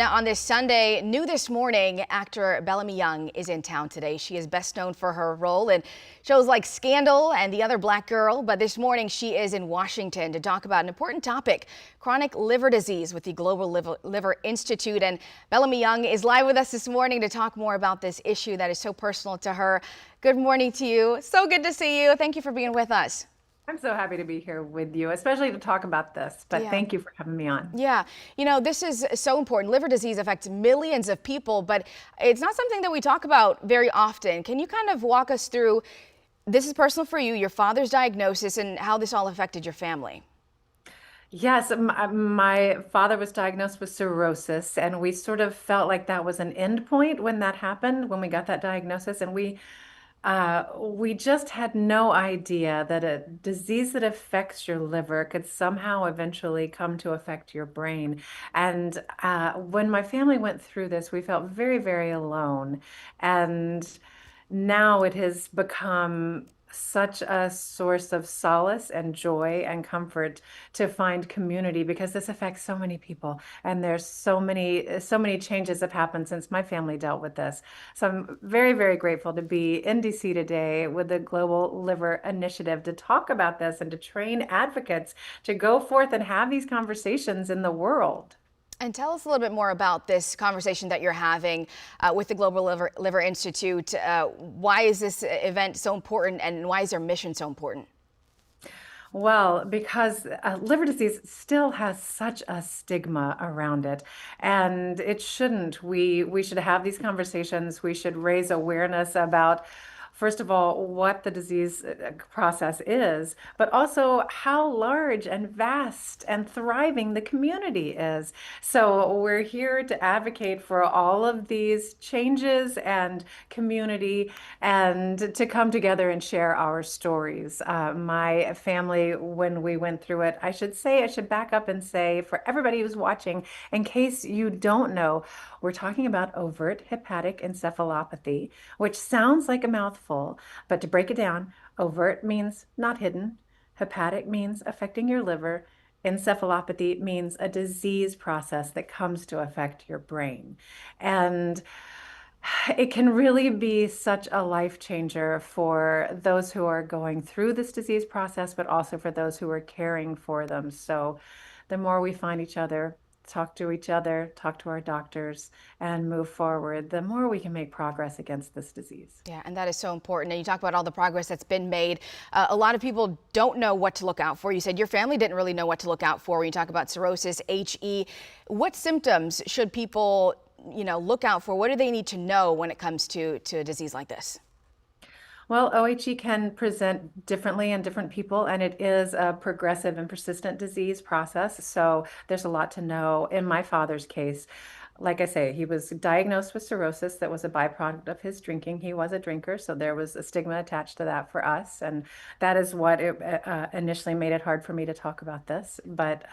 Now, on this Sunday, new this morning, actor Bellamy Young is in town today. She is best known for her role in shows like Scandal and The Other Black Girl. But this morning, she is in Washington to talk about an important topic, chronic liver disease with the Global Liver Institute. And Bellamy Young is live with us this morning to talk more about this issue that is so personal to her. Good morning to you. So good to see you. Thank you for being with us. I'm so happy to be here with you, especially to talk about this, but Yeah. thank you for having me on. Yeah, this is so important. Liver disease affects millions of people, but it's not something that we talk about very often. Can you kind of walk us through, this is personal for you, your father's diagnosis, and how this all affected your family? Yes, my father was diagnosed with cirrhosis, and we sort of felt like that was an end point when that happened, when we got that diagnosis, and we just had no idea that a disease that affects your liver could somehow eventually come to affect your brain. And when my family went through this, we felt very, very alone. And now it has become such a source of solace and joy and comfort to find community because this affects so many people, and there's so many changes have happened since my family dealt with this. So I'm very, very grateful to be in DC today with the Global Liver Initiative to talk about this and to train advocates to go forth and have these conversations in the world. And tell us a little bit more about this conversation that you're having with the Global Liver Institute. Why is this event so important, and why is their mission so important? Well, because liver disease still has such a stigma around it, and it shouldn't. We should have these conversations. We should raise awareness about, first of all, what the disease process is, but also how large and vast and thriving the community is. So we're here to advocate for all of these changes and community and to come together and share our stories. My family, when we went through it, I should back up and say for everybody who's watching, in case you don't know, we're talking about overt hepatic encephalopathy, which sounds like a mouthful, but to break it down, overt means not hidden, hepatic means affecting your liver, encephalopathy means a disease process that comes to affect your brain. And it can really be such a life changer for those who are going through this disease process, but also for those who are caring for them. So the more we find each other, talk to our doctors, and move forward, the more we can make progress against this disease. Yeah, and that is so important. And you talk about all the progress that's been made. A lot of people don't know what to look out for. You said your family didn't really know what to look out for when you talk about cirrhosis, HE. What symptoms should people, look out for? What do they need to know when it comes to a disease like this? Well, OHE can present differently in different people, and it is a progressive and persistent disease process. So there's a lot to know. In my father's case, like I say, he was diagnosed with cirrhosis that was a byproduct of his drinking. He was a drinker, so there was a stigma attached to that for us. And that is what initially made it hard for me to talk about this, but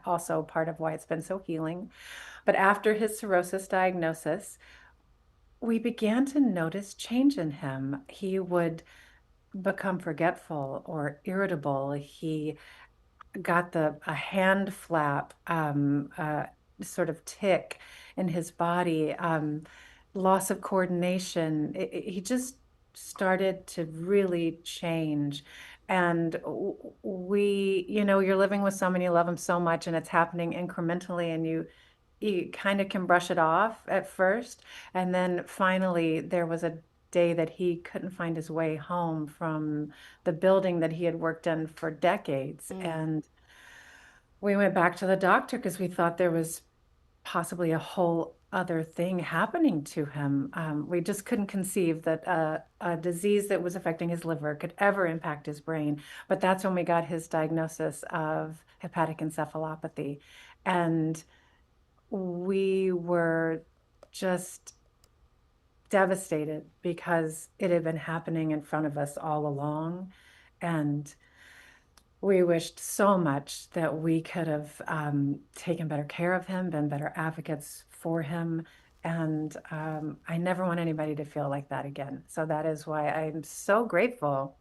also part of why it's been so healing. But after his cirrhosis diagnosis, we began to notice change in him. He would become forgetful or irritable. He got a hand flap, sort of tick in his body, loss of coordination. He just started to really change. And you're living with someone, you love them so much, and it's happening incrementally, and you kind of can brush it off at first. And then finally, there was a day that he couldn't find his way home from the building that he had worked in for decades. Mm. And we went back to the doctor because we thought there was possibly a whole other thing happening to him. We just couldn't conceive that a disease that was affecting his liver could ever impact his brain. But that's when we got his diagnosis of hepatic encephalopathy. And we were just devastated because it had been happening in front of us all along. And we wished so much that we could have taken better care of him, been better advocates for him. And I never want anybody to feel like that again. So that is why I'm so grateful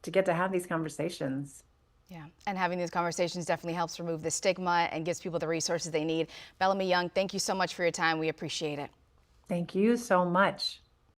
to get to have these conversations. Yeah, and having these conversations definitely helps remove the stigma and gives people the resources they need. Bellamy Young, thank you so much for your time. We appreciate it. Thank you so much.